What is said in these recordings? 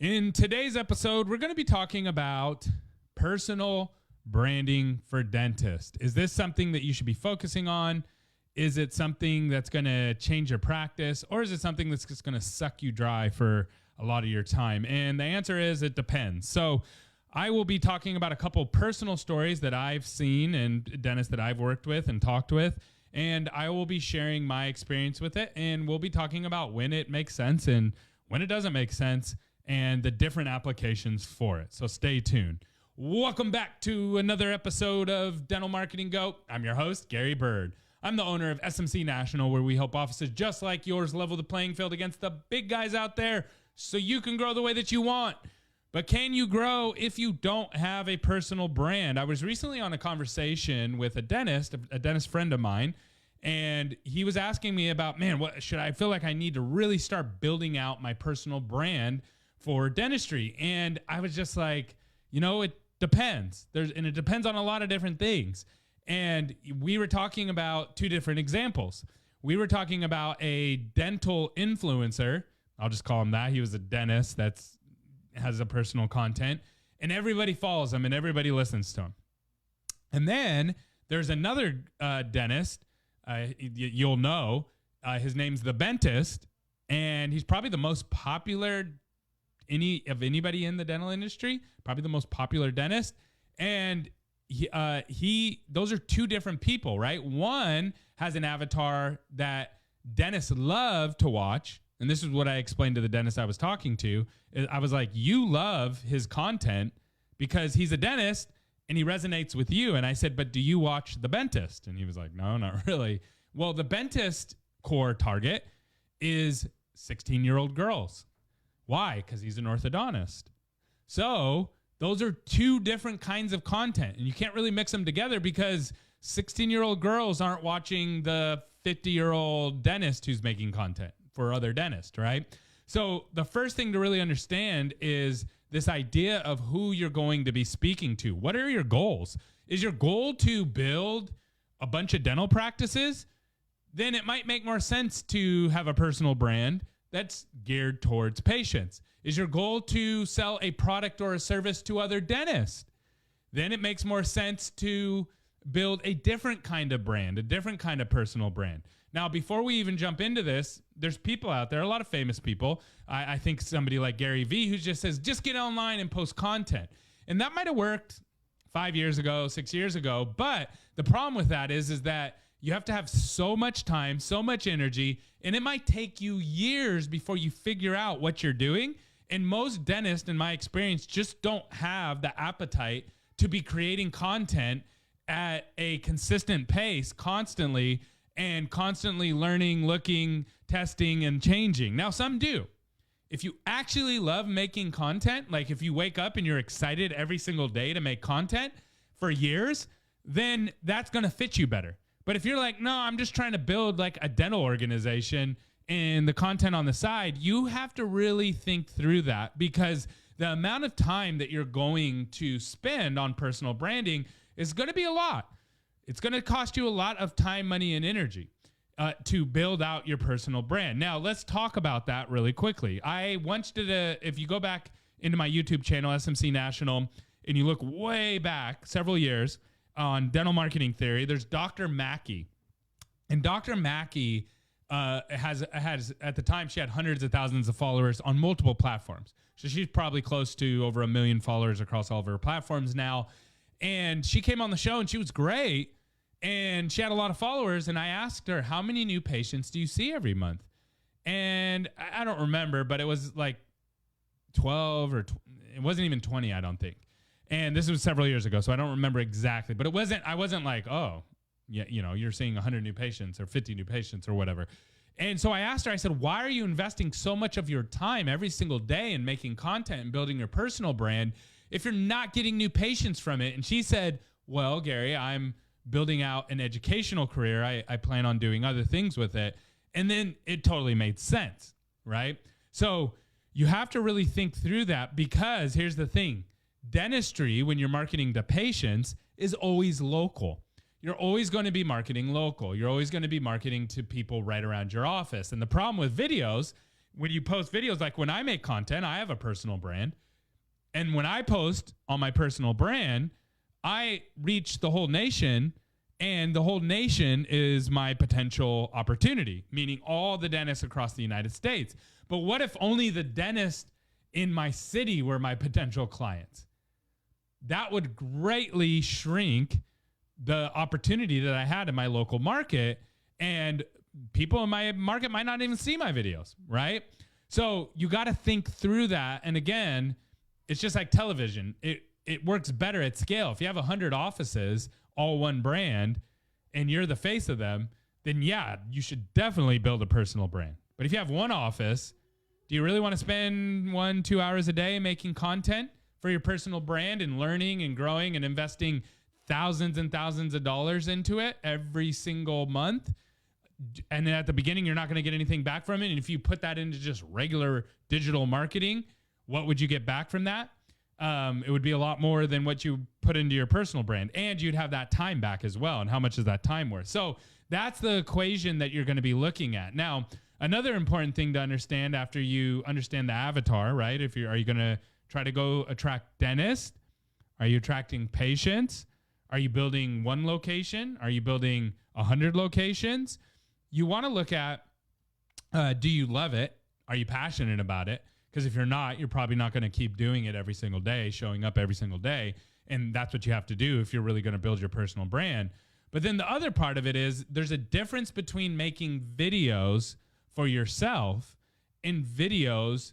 In today's episode, we're going to be talking about personal branding for dentists. Is this something that you should be focusing on? Is it something that's going to change your practice? Or is it something that's just going to suck you dry for a lot of your time? And the answer is it depends. So I will be talking about a couple personal stories that I've seen and dentists that I've worked with and talked with. And I will be sharing my experience with it. And we'll be talking about when it makes sense and when it doesn't make sense, and the different applications for it. So stay tuned. Welcome back to another episode of Dental Marketing Go. I'm your host, Gary Bird. I'm the owner of SMC National, where we help offices just like yours level the playing field against the big guys out there so you can grow the way that you want. But can you grow if you don't have a personal brand? I was recently on a conversation with a dentist friend of mine, and he was asking me about, what should I feel like I need to really start building out my personal brand for dentistry? And I was just like, it depends. It depends on a lot of different things. And we were talking about two different examples. We were talking about a dental influencer. I'll just call him that. He was a dentist that has a personal content, and everybody follows him and everybody listens to him. And then there's another dentist. You'll know his name's the Bentist, and he's probably the most popular anybody in the dental industry, probably the most popular dentist. And those are two different people, right? One has an avatar that dentists love to watch. And this is what I explained to the dentist I was talking to. I was like, you love his content because he's a dentist and he resonates with you. And I said, but do you watch the Bentist? And he was like, no, not really. Well, the Bentist core target is 16-year-old girls. Why? Because he's an orthodontist. So those are two different kinds of content, and you can't really mix them together because 16-year-old girls aren't watching the 50-year-old dentist who's making content for other dentists, right? So the first thing to really understand is this idea of who you're going to be speaking to. What are your goals? Is your goal to build a bunch of dental practices? Then it might make more sense to have a personal brand that's geared towards patients. Is your goal to sell a product or a service to other dentists? Then it makes more sense to build a different kind of brand, a different kind of personal brand. Now, before we even jump into this, there's people out there, a lot of famous people. I think somebody like Gary Vee, who just says, just get online and post content. And that might have worked 5 years ago, 6 years ago. But the problem with that is that you have to have so much time, so much energy, and it might take you years before you figure out what you're doing. And most dentists, in my experience, just don't have the appetite to be creating content at a consistent pace constantly and constantly learning, looking, testing, and changing. Now, some do. If you actually love making content, like if you wake up and you're excited every single day to make content for years, then that's going to fit you better. But if you're like, no, I'm just trying to build like a dental organization and the content on the side, you have to really think through that, because the amount of time that you're going to spend on personal branding is going to be a lot. It's going to cost you a lot of time, money, and energy to build out your personal brand. Now, let's talk about that really quickly. I once did if you go back into my YouTube channel, SMC National, and you look way back several years, on dental marketing theory, there's Dr. Mackey. And Dr. Mackey has at the time, she had hundreds of thousands of followers on multiple platforms. So she's probably close to over 1 million followers across all of her platforms now. And she came on the show and she was great. And she had a lot of followers. And I asked her, how many new patients do you see every month? And I don't remember, but it was like 12 or it wasn't even 20, I don't think. And this was several years ago, so I don't remember exactly. But I wasn't like, oh, yeah, you're seeing 100 new patients or 50 new patients or whatever. And so I asked her, I said, why are you investing so much of your time every single day in making content and building your personal brand if you're not getting new patients from it? And she said, well, Gary, I'm building out an educational career. I plan on doing other things with it. And then it totally made sense, right? So you have to really think through that, because here's the thing. Dentistry, when you're marketing to patients, is always local. You're always going to be marketing local. You're always going to be marketing to people right around your office. And the problem with videos when you post videos, like when I make content, I have a personal brand. And when I post on my personal brand, I reach the whole nation, and the whole nation is my potential opportunity, meaning all the dentists across the United States. But what if only the dentists in my city were my potential clients? That would greatly shrink the opportunity that I had in my local market, and people in my market might not even see my videos, right? So you got to think through that. And again, it's just like television. It works better at scale. If you have 100 offices, all one brand, and you're the face of them, then yeah, you should definitely build a personal brand. But if you have one office, do you really want to spend 1-2 hours a day making content for your personal brand and learning and growing and investing thousands and thousands of dollars into it every single month? And then at the beginning, you're not going to get anything back from it. And if you put that into just regular digital marketing, what would you get back from that? It would be a lot more than what you put into your personal brand. And you'd have that time back as well. And how much is that time worth? So that's the equation that you're going to be looking at. Now, another important thing to understand after you understand the avatar, right? Are you going to try to go attract dentists? Are you attracting patients? Are you building one location? Are you building 100 locations? You want to look at, do you love it? Are you passionate about it? Because if you're not, you're probably not going to keep doing it every single day, showing up every single day. And that's what you have to do if you're really going to build your personal brand. But then the other part of it is there's a difference between making videos for yourself and videos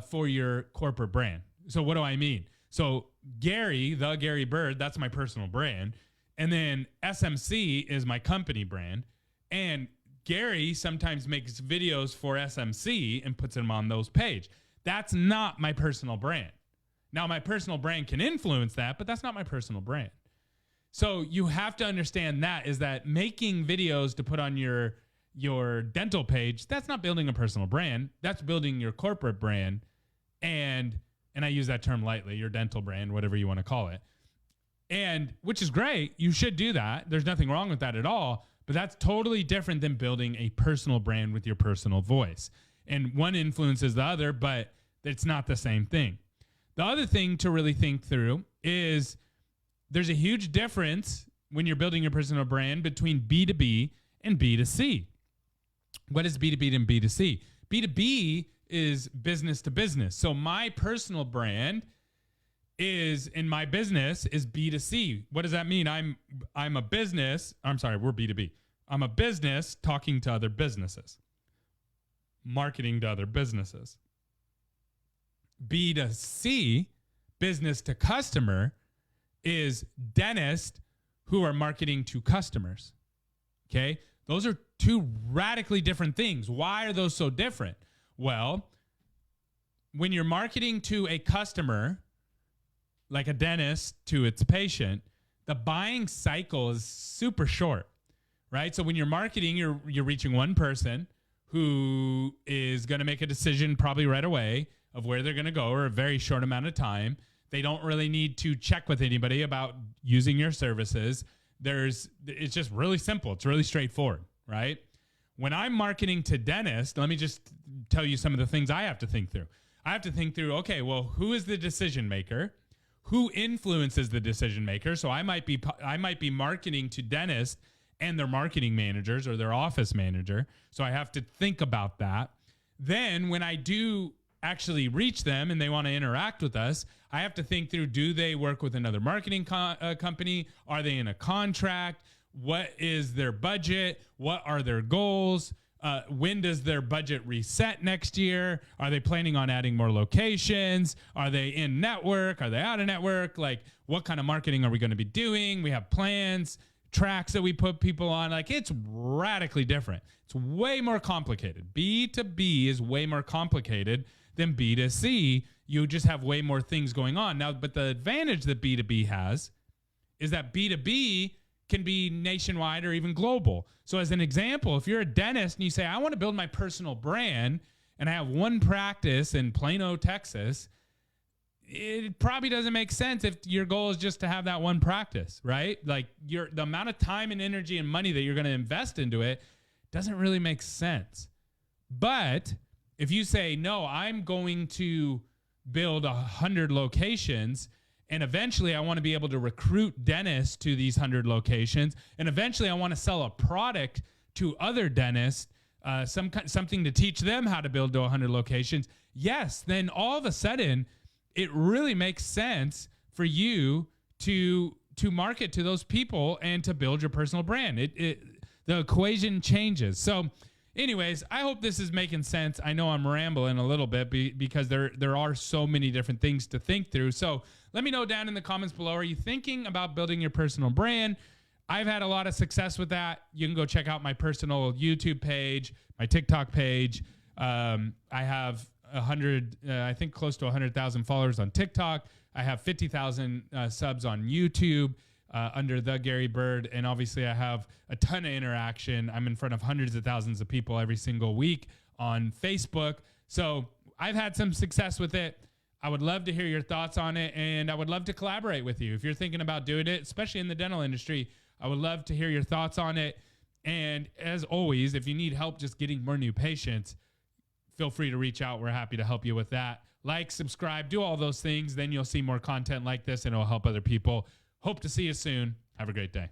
for your corporate brand. So what do I mean? So Gary, the Gary Bird, that's my personal brand. And then SMC is my company brand. And Gary sometimes makes videos for SMC and puts them on those page. That's not my personal brand. Now, my personal brand can influence that, but that's not my personal brand. So you have to understand that is that making videos to put on your dental page, that's not building a personal brand. That's building your corporate brand. And I use that term lightly, your dental brand, whatever you want to call it. And which is great. You should do that. There's nothing wrong with that at all. But that's totally different than building a personal brand with your personal voice. And one influences the other, but it's not the same thing. The other thing to really think through is there's a huge difference when you're building your personal brand between B2B and B2C. What is B2B and B2C? B2B is business to business. So my personal brand is in my business is B2C. What does that mean? I'm a business. I'm sorry, we're B2B. I'm a business talking to other businesses, marketing to other businesses. B2C, business to customer, is dentists who are marketing to customers. Okay? Those are two radically different things. Why are those so different? Well, when you're marketing to a customer, like a dentist to its patient, the buying cycle is super short, right? So when you're marketing, you're reaching one person who is going to make a decision probably right away of where they're going to go or a very short amount of time. They don't really need to check with anybody about using your services. It's just really simple. It's really straightforward, right? When I'm marketing to dentists, let me just tell you some of the things I have to think through. I have to think through, okay, well, who is the decision maker? Who influences the decision maker? So I might be marketing to dentists and their marketing managers or their office manager. So I have to think about that. Then when I do actually reach them and they want to interact with us, I have to think through, do they work with another marketing company? Are they in a contract? What is their budget? What are their goals? When does their budget reset next year? Are they planning on adding more locations? Are they in network? Are they out of network? Like, what kind of marketing are we going to be doing? We have plans, tracks that we put people on. Like, it's radically different. It's way more complicated. B2B is way more complicated than B2C. You just have way more things going on. Now, but the advantage that B2B has is that B2B can be nationwide or even global. So as an example, if you're a dentist and you say, I want to build my personal brand and I have one practice in Plano, Texas, it probably doesn't make sense if your goal is just to have that one practice, right? Like the amount of time and energy and money that you're going to invest into it doesn't really make sense. But if you say, no, I'm going to build 100 locations, and eventually I want to be able to recruit dentists to these 100 locations, and eventually I want to sell a product to other dentists, something to teach them how to build to 100 locations, yes, then all of a sudden it really makes sense for you to market to those people and to build your personal brand. The equation changes. So anyways, I hope this is making sense. I know I'm rambling a little bit because there are so many different things to think through. So let me know down in the comments below. Are you thinking about building your personal brand? I've had a lot of success with that. You can go check out my personal YouTube page, my TikTok page. I have 100, I think close to 100,000 followers on TikTok. I have 50,000 subs on YouTube under The Gary Bird. And obviously I have a ton of interaction. I'm in front of hundreds of thousands of people every single week on Facebook. So I've had some success with it. I would love to hear your thoughts on it, and I would love to collaborate with you. If you're thinking about doing it, especially in the dental industry, I would love to hear your thoughts on it. And as always, if you need help just getting more new patients, feel free to reach out. We're happy to help you with that. Like, subscribe, do all those things. Then you'll see more content like this, and it'll help other people. Hope to see you soon. Have a great day.